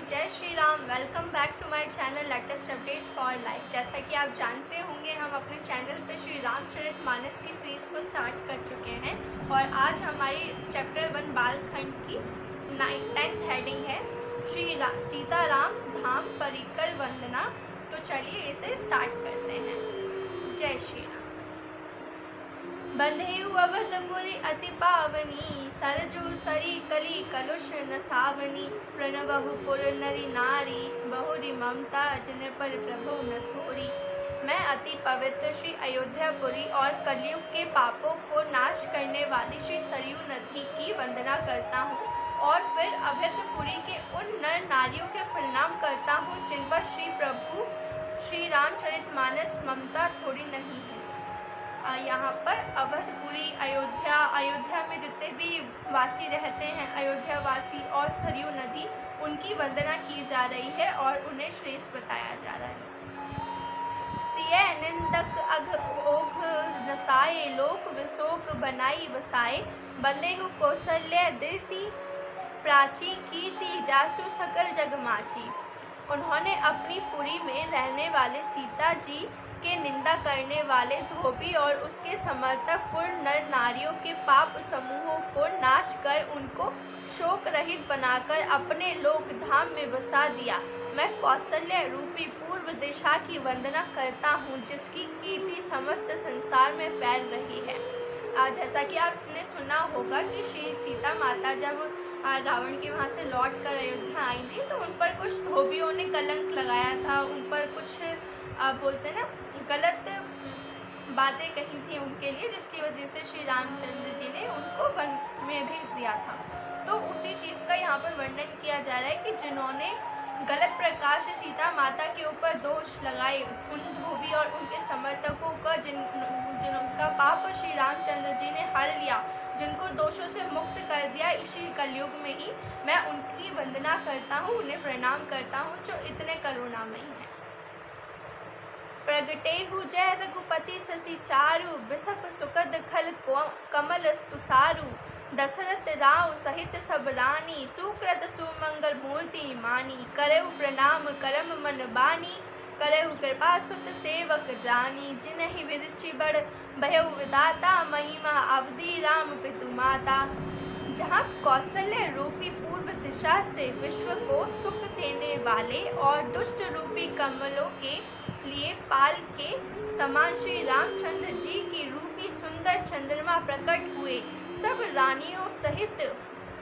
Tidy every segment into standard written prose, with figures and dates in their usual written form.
जय Shri Ram. Welcome back to my channel latest update for life. जैसा कि आप जानते होंगे, हम अपने चैनल पे श्री रामचरितमानस की सीरीज़ को स्टार्ट कर चुके हैं और आज हमारी चैप्टर 1 बालखंड की 10th हेडिंग है सीताराम धाम परिकर वंदना। तो चलिए इसे स्टार्ट करते हैं। जय श्री राम। बंधेउ अवधपुरी अति पावनी, सरजू सरी कली कलुष नसावनी। प्रणवहु पुर नरी नारी, बहुरी ममता जिन पर प्रभु न थोरी। मैं अति पवित्र श्री अयोध्यापुरी और कलयुग के पापों को नाश करने वाली श्री सरयू नदी की वंदना करता हूँ और फिर अवधपुरी के उन नर नारियों के प्रणाम करता हूँ जिन पर श्री प्रभु श्री रामचरितमानस ममता थोड़ी नहीं है। यहाँ पर अवधपुरी अयोध्या में जितने भी वासी रहते हैं, अयोध्या वासी और सरयू नदी, उनकी वंदना की जा रही है और उन्हें श्रेष्ठ बताया जा रहा है। सिय निंदक अघ ओघ नसाए, लोक विशोक बनाई बसाए। बंदेहु कौशल्य देसी, प्राची कीर्ति जासु सकल जगमाची। उन्होंने अपनी पुरी में रहने वाले सीता जी के निंदा करने वाले धोबी और उसके समर्थक पूर्ण नर नारियों के पाप समूहों को नाश कर उनको शोक रहित बनाकर अपने लोक धाम में बसा दिया। मैं कौशल्य रूपी पूर्व दिशा की वंदना करता हूँ जिसकी कीर्ति समस्त संसार में फैल रही है। जैसा कि आपने सुना होगा कि श्री सीता माता जब रावण के वहाँ से लौट कर अयोध्या आई थी तो उन पर कुछ धोबियों ने कलंक लगाया था, उन पर कुछ बोलते हैं ना गलत बातें कही थी उनके लिए, जिसकी वजह से श्री रामचंद्र जी ने उनको वन में भेज दिया था। तो उसी चीज़ का यहाँ पर वर्णन किया जा रहा है कि जिन्होंने गलत प्रकार से सीता माता के ऊपर दोष लगाए, उन धोबी और उनके समर्थकों का जिनका पाप श्री रामचंद्र जी ने हर लिया, जिनको दोषों से मुक्त कर दिया इसी कलयुग में ही, मैं उनकी वंदना करता हूँ, उन्हें प्रणाम करता हूँ जो इतने करुणामयी हैं। प्रगटेहु जय रघुपति शशि चारु, बिसप सुकद खल कमल तुषारु। दशरथ राव सहित सब रानी, सुकृत सुमंगल मूर्ति मानी। करहु प्रणाम करम मन बानी, करहु कृपा सुत सेवक जानी। जिनहि विरचि बड़ भयउ विदाता, महिमा अवधि राम पितु माता। जहाँ कौशल्य रूपी पूर्व दिशा से विश्व को सुख देने वाले और दुष्ट रूपी कमलों के लिए पाल के समान श्री रामचंद्र जी की रूपी सुंदर चंद्रमा प्रकट हुए, सब रानियों सहित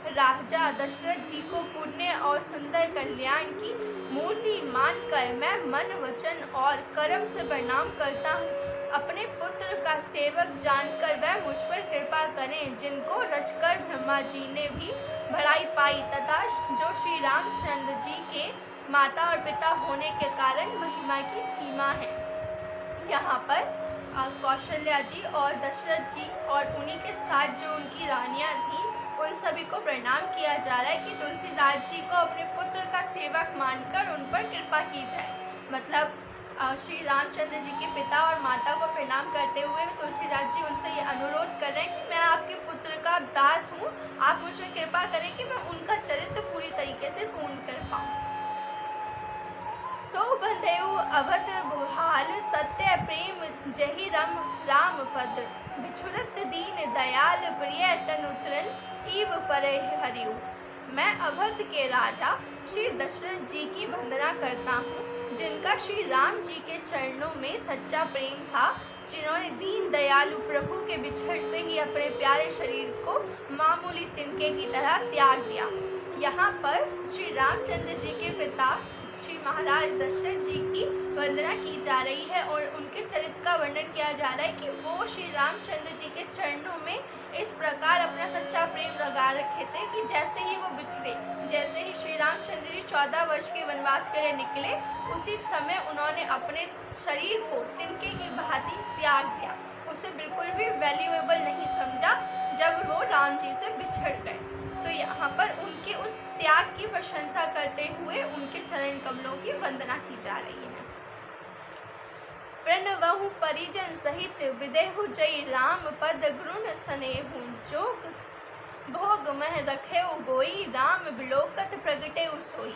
राजा दशरथ जी को पुण्य और सुंदर कल्याण की मूर्ति मानकर मैं मन वचन और कर्म से प्रणाम करता हूँ। अपने पुत्र का सेवक जानकर वह मुझ पर कृपा करें जिनको रचकर ब्रह्मा जी ने भी भलाई पाई तथा जो श्री रामचंद्र जी के माता और पिता होने के कारण महिमा की सीमा है। यहाँ पर कौशल्या जी और दशरथ जी और उन्हीं के साथ जो उनकी रानियाँ थी, उन सभी को प्रणाम किया जा रहा है कि तुलसीदास जी को अपने पुत्र का सेवक मानकर उन पर कृपा की जाए। मतलब श्री रामचंद्र जी के पिता और माता को प्रणाम करते हुए तुलसीदास जी उनसे ये अनुरोध कर रहे हैं कि मैं आपके पुत्र का दास हूँ, आप मुझ पर कृपा करें कि मैं उनका चरित्र पूरी तरीके से पूर्ण कर पाऊँ। सो बंधेउ अवध बुहाल, सत्य प्रेम जहि राम पद। बिछुरत दीन दयाल प्रिय तनुतरन, ईव परे हरिऊ। मैं अवध के राजा श्री दशरथ जी की वंदना करता हूँ जिनका श्री राम जी के चरणों में सच्चा प्रेम था, जिन्होंने दीन दयालु प्रभु के बिछड़ते ही अपने प्यारे शरीर को मामूली तिनके की तरह त्याग दिया। यहाँ पर श्री रामचंद्र जी के पिता श्री महाराज दशरथ जी की वंदना की जा रही है और उनके चरित्र का वर्णन किया जा रहा है कि वो श्री रामचंद्र जी के चरणों में इस प्रकार अपना सच्चा प्रेम लगा रखे थे कि जैसे ही वो बिछड़े, जैसे ही श्री रामचंद्र जी 14 वर्ष के वनवास के लिए निकले, उसी समय उन्होंने अपने शरीर को तिनके की भांति त्याग दिया, उसे बिल्कुल भी वैल्यूएबल नहीं समझा जब वो राम जी से बिछड़ गए। तो यहाँ पर उनके उस त्याग की प्रशंसा करते हुए उनके चरण कमलों की वंदना की जा रही है। प्रणवहु परिजन सहित, विदेहु जय राम पद गुण सनेहु। जोग भोग मह रखेउ गोई, राम बिलोकत प्रगटेउ सोई।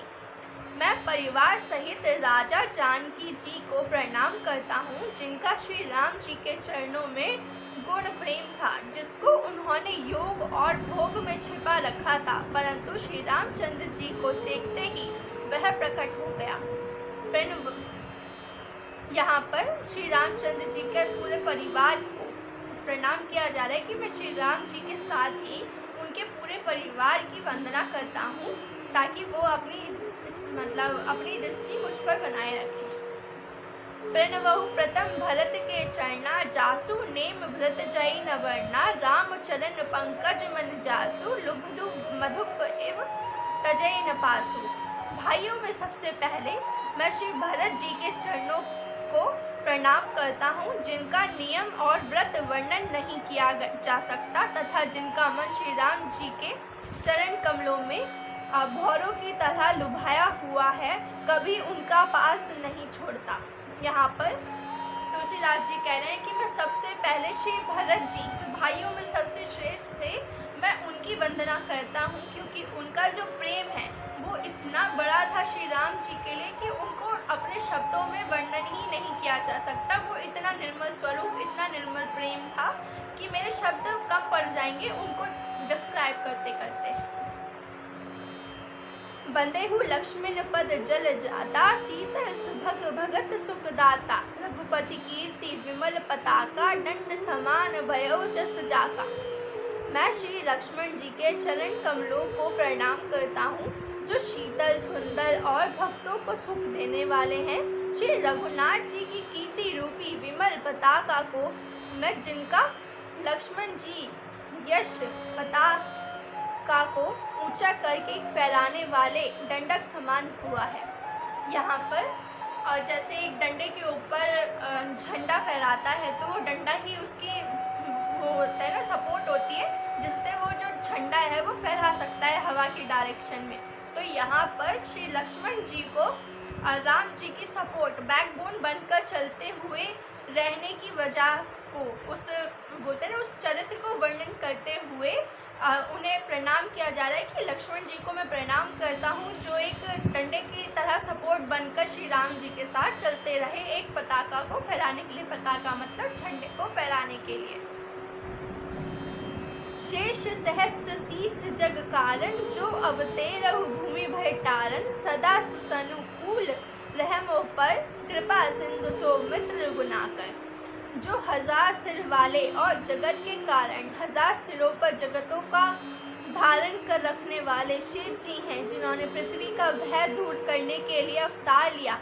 परिवार सहित राजा जानकी जी को प्रणाम करता हूँ, जिनका श्री राम जी के चरणों में गुण प्रेम था, जिसको उन्होंने योग और भोग में छिपा रखा था, परंतु श्री रामचंद्र जी को देखते ही वह प्रकट हो गया। यहाँ पर श्री रामचंद्र जी के पूरे परिवार को प्रणाम किया जा रहा है कि मैं श्री राम जी के साथ ही उनके पूरे परिवार की वंदना करता हूँ, ताकि वो अपनी दृष्टि मुझ पर बनाए रखें। प्रणवहु प्रथम भरत के चरना, जासु नेम भृत जय न वर्णा, राम चरण पंकज मन जासु, लुब्धु मधुप एव तजय न पासु। भाइयों में सबसे पहले मैं श्री भरत जी के चरणों को प्रणाम करता हूँ, जिनका नियम और व्रत वर्णन नहीं किया जा सकता, तथा जिनका मन श्री राम जी के चरण कमलों में भौरों की तरह लुभाया हुआ है, कभी उनका पास नहीं छोड़ता। यहाँ पर तुलसीदास जी कह रहे हैं कि मैं सबसे पहले श्री भरत जी, जो भाइयों में सबसे श्रेष्ठ थे, मैं उनकी वंदना करता हूँ, क्योंकि उनका जो प्रेम है वो इतना बड़ा था श्री राम जी के लिए कि उनको अपने शब्दों में वर्णन ही नहीं किया जा सकता। वो इतना निर्मल स्वरूप, इतना निर्मल प्रेम था कि मेरे शब्द कम पड़ जाएंगे उनको डिस्क्राइब करते करते। बंदेहु लक्ष्मण पद जल जाता, शीतल सुभग भगत सुख दाता, रघुपति कीर्ति विमल पताका, दंड समान भयउ जस जाका। मैं श्री लक्ष्मण जी के चरण कमलों को प्रणाम करता हूँ, जो शीतल सुंदर और भक्तों को सुख देने वाले हैं। श्री रघुनाथ जी की कीर्ति रूपी विमल पताका को मैं, जिनका लक्ष्मण जी यश पताका को ऊंचा करके फहराने वाले दंडक समान हुआ है। यहाँ पर और जैसे एक डंडे के ऊपर झंडा फहराता है, तो वो डंडा ही उसकी वो होता है ना, सपोर्ट होती है, जिससे वो जो झंडा है वो फहरा सकता है हवा की डायरेक्शन में। तो यहाँ पर श्री लक्ष्मण जी को राम जी की सपोर्ट, बैकबोन बनकर चलते हुए रहने की वजह को, उस बोलते हैं उस चरित्र को वर्णन करते हुए उन्हें प्रणाम किया जा रहा है कि लक्ष्मण जी को मैं प्रणाम करता हूँ, जो एक डंडे की तरह सपोर्ट बनकर श्री राम जी के साथ चलते रहे, एक पताका को फहराने के लिए। पताका मतलब झंडे को फहराने के लिए। शेष सहस्त्र शीस जग कारण, जो अवतेरहु भूमि भय टारन, सदा सुसनुकूल रहमो पर, कृपा सिंधु सौमित्र गुनाकर। जो हजार सिर वाले और जगत के कारण हजार सिरों पर जगतों का धारण कर रखने वाले शिव जी हैं, जिन्होंने पृथ्वी का भय दूर करने के लिए अवतार लिया।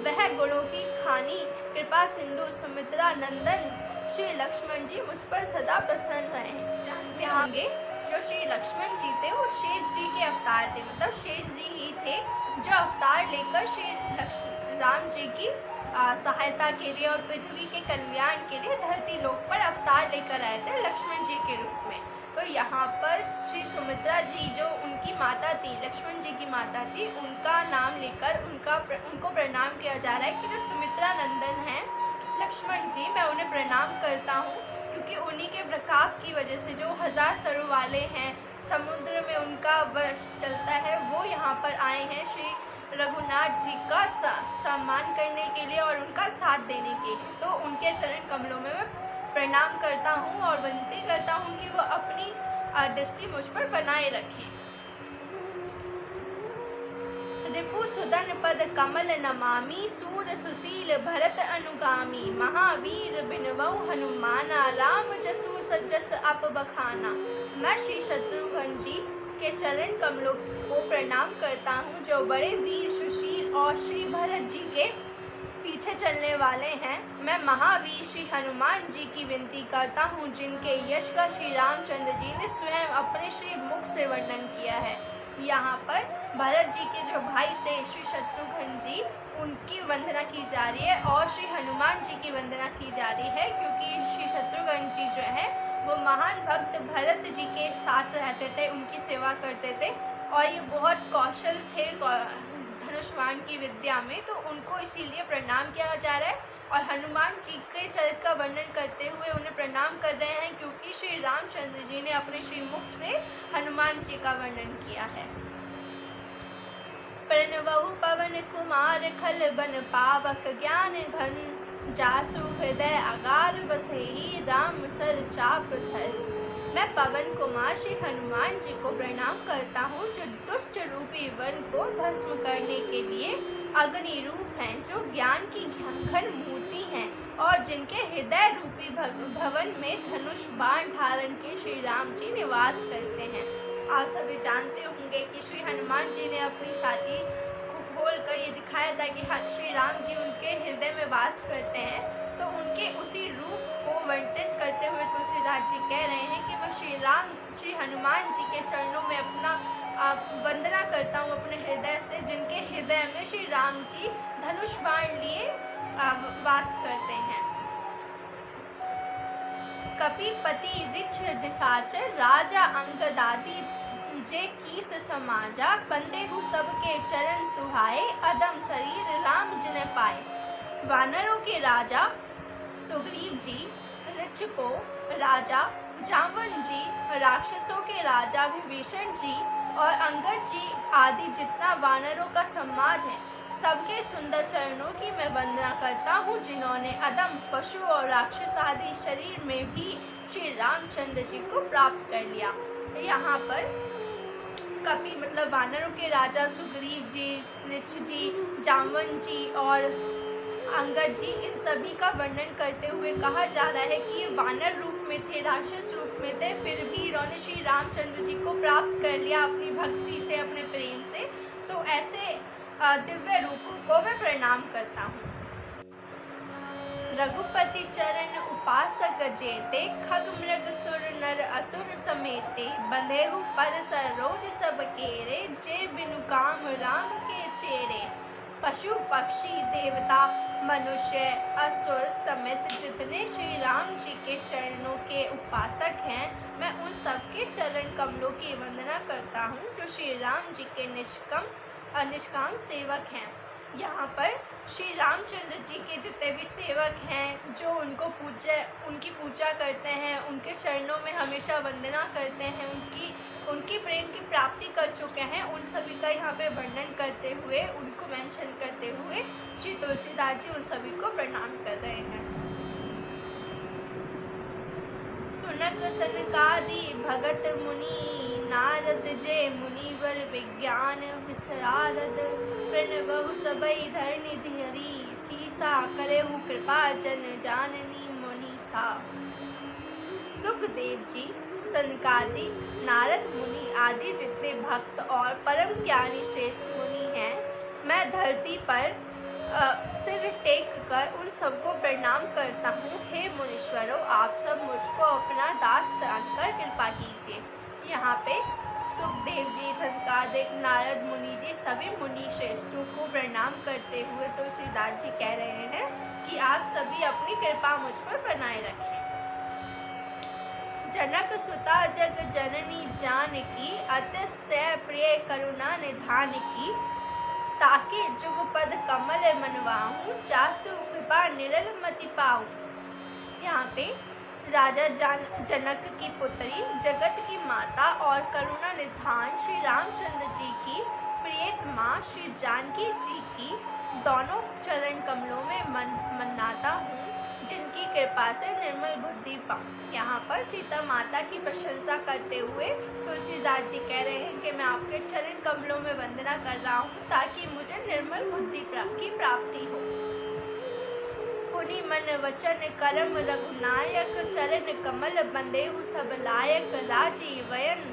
वह गुणों की खानी कृपा सिंधु सुमित्रा नंदन श्री लक्ष्मण जी मुझ पर सदा प्रसन्न रहे। जानते होंगे जो श्री लक्ष्मण जी थे वो शेष जी के अवतार थे, मतलब शेष जी ही थे जो अवतार लेकर श्री राम जी की सहायता के लिए और पृथ्वी के कल्याण के लिए धरती लोक पर अवतार लेकर आए थे लक्ष्मण जी के रूप में। तो यहाँ पर श्री सुमित्रा जी जो उनकी माता थी, लक्ष्मण जी की माता थी, उनका नाम लेकर उनको प्रणाम किया जा रहा है कि जो सुमित्रा नंदन हैं लक्ष्मण जी, मैं उन्हें प्रणाम करता हूँ, क्योंकि उन्हीं के प्रताप की वजह से जो हजार सरों वाले हैं, समुद्र में उनका वश चलता है, वो यहाँ पर आए हैं श्री रघुनाथ जी का सम्मान करने के लिए और उनका साथ देने के लिए। तो उनके चरण कमलों में मैं प्रणाम करता हूँ और विनती करता हूँ कि वो अपनी दृष्टि मुझ पर बनाए रखें। रिपु सुदन पद कमल नमामि, सूर सुशील भरत अनुगामी, महावीर बिनवऊ हनुमाना, राम जसु सजस अप बखाना। मैं श्री शत्रुघ्न जी के चरण कमलों को प्रणाम करता हूँ, जो बड़े वीर सुशील और श्री भरत जी के पीछे चलने वाले हैं। मैं महावीर श्री हनुमान जी की विनती करता हूँ, जिनके यश का श्री रामचंद्र जी ने स्वयं अपने श्री मुख से वर्णन किया है। यहाँ पर भरत जी के जो भाई थे श्री शत्रुघ्न जी, उनकी वंदना की जा रही है और श्री हनुमान जी की वंदना की जा रही है, क्योंकि श्री शत्रुघ्न जी जो है वो महान भक्त भरत जी के साथ रहते थे, उनकी सेवा करते थे और ये बहुत कौशल थे धनुष्मान की विद्या में, तो उनको इसीलिए प्रणाम किया जा रहा है। और हनुमान जी के चरित्र का वर्णन करते हुए उन्हें प्रणाम कर रहे हैं, क्योंकि श्री रामचंद्र जी ने अपने श्रीमुख से हनुमान जी का वर्णन किया है। प्रणवहु पवन कुमार खल बन पावक ज्ञान घन जासु हृदय अगार बसहि राम सर चाप धर। मैं पवन कुमार श्री हनुमान जी को प्रणाम करता हूँ, जो दुष्ट रूपी वन को भस्म करने के लिए अग्नि रूप हैं, जो ज्ञान की घन मूर्ति हैं और जिनके हृदय रूपी भवन में धनुष बाण धारण के श्री राम जी निवास करते हैं। आप सभी जानते होंगे कि श्री हनुमान जी ने अपनी छाती को खोल कर ये दिखाया था कि श्री राम जी उनके हृदय में वास करते हैं। तो उनके उसी रूप को वर्णन करते हुए तुलसीदास जी कह रहे हैं कि मैं श्री हनुमान जी के चरणों में अपना वंदना करता हूँ अपने हृदय से, जिनके हृदय में श्री राम जी धनुष बाण लिए वास करते हैं। कपिपति ऋक्ष निशाचर राजा अंगदादि जे कीस समाजा, बंदेहु सबके चरण सुहाए अदम शरीर राम जिन पाए। वानरों के राजा सुग्रीव जी, ऋक्ष को राजा जामवन जी, राक्षसों के राजा विभीषण जी और अंगद जी आदि जितना वानरों का समाज है, सबके सुंदर चरणों की मैं वंदना करता हूँ, जिन्होंने अदम पशु और राक्षस आदि शरीर में भी श्री रामचंद्र जी को प्राप्त कर लिया। यहाँ पर कपि मतलब वानरों के राजा सुग्रीव जी, ऋक्ष जी, जामवन जी और अंगद जी, इन सभी का वर्णन करते हुए कहा जा रहा है कि ये वानर रूप में थे, राक्षस रूप में थे, फिर भी इन्होंने श्री रामचंद्र जी को प्राप्त कर लिया अपनी भक्ति से, अपने प्रेम से। तो ऐसे दिव्य रूपों को मैं प्रणाम करता हूँ। रघुपति चरण उपासक जेते, खग मृग सुर नर असुर समेते, बंधेहु पद सरोज सब केरे, जे बिनु काम राम के चेरे। पशु पक्षी देवता मनुष्य असुर समेत जितने श्री राम जी के चरणों के उपासक हैं, मैं उन सब के चरण कमलों की वंदना करता हूँ, जो श्री राम जी के निष्काम सेवक हैं। यहाँ पर श्री रामचंद्र जी के जितने भी सेवक हैं, जो उनकी पूजा करते हैं, उनके चरणों में हमेशा वंदना करते हैं, उनकी प्रेम की प्राप्ति कर चुके हैं, उन सभी का यहाँ पे वर्णन करते हुए, उनको मेंशन करते हुए श्री तुलसीदास जी उन सभी को प्रणाम कर रहे हैं। सुनक सनकादि भगत मुनि, नारद जय मुनिवर विज्ञान विसरारद, प्रणवहु सबई धरनि धीरी, सीसा करेहु कृपा जन जाननी मुनीसा। सुखदेव जी, सनकादि, नारद मुनि आदि जितने भक्त और परम ज्ञानी श्रेष्ठ मुनि हैं, मैं धरती पर सिर टेक कर उन सबको प्रणाम करता हूँ। हे मुनीश्वरों, आप सब मुझको अपना दास जानकर कृपा कीजिए। यहाँ पे सुखदेव जी, सनकादिक, नारद मुनि जी, सभी मुनि श्रेष्ठों को प्रणाम करते हुए तुलसीदास जी कह रहे हैं कि आप सभी अपनी कृपा मुझ पर बनाए रखें। जनक सुता जग जननी जानकी, अतिशय प्रिय करुणा निधान की, ताकि जुगपद कमल मनवाऊं, जासु कृपा निरल मति पाऊं। यहाँ पे राजा जनक की पुत्री, जगत की माता और करुणा निधान श्री रामचंद्र जी की प्रियतमा श्री जानकी जी की दोनों चरण कमलों में मनाता हूँ, जिनकी कृपा से निर्मल बुद्धि पाऊँ। यहाँ पर सीता माता की प्रशंसा करते हुए तुलसीदास जी कह रहे हैं कि मैं आपके चरण कमलों में वंदना कर रहा हूँ, ताकि मुझे निर्मल बुद्धि की प्राप्ति हो। पुनि मन वचन करम रघुनायक, चरण कमल बंदेहु सब लायक, राजीवयन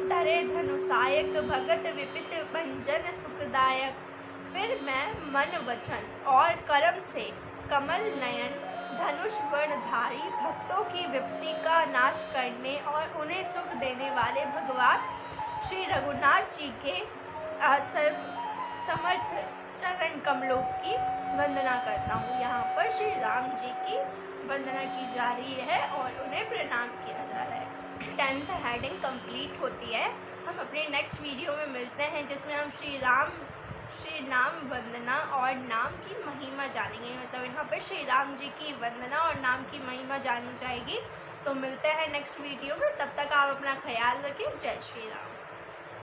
धरे धनुषायक, भगत विपित भंजन सुखदायक। फिर मैं मन वचन और कर्म से कमल नयन धनुष वर्णधारी, भक्तों की विपत्ति का नाश करने और उन्हें सुख देने वाले भगवान श्री रघुनाथ जी के समर्थ चरण कमलों की वंदना करता हूँ। यहाँ पर श्री राम जी की वंदना की जा रही है और उन्हें प्रणाम किया जा रहा है। 10th हेडिंग कंप्लीट होती है। हम अपने नेक्स्ट वीडियो में मिलते हैं, जिसमें हम श्री नाम वंदना और नाम की महिमा जानेंगे। मतलब यहाँ पर श्री राम जी की वंदना और नाम की महिमा जानी जाएगी। तो मिलते हैं नेक्स्ट वीडियो में, तब तक आप अपना ख्याल रखें। जय श्री राम।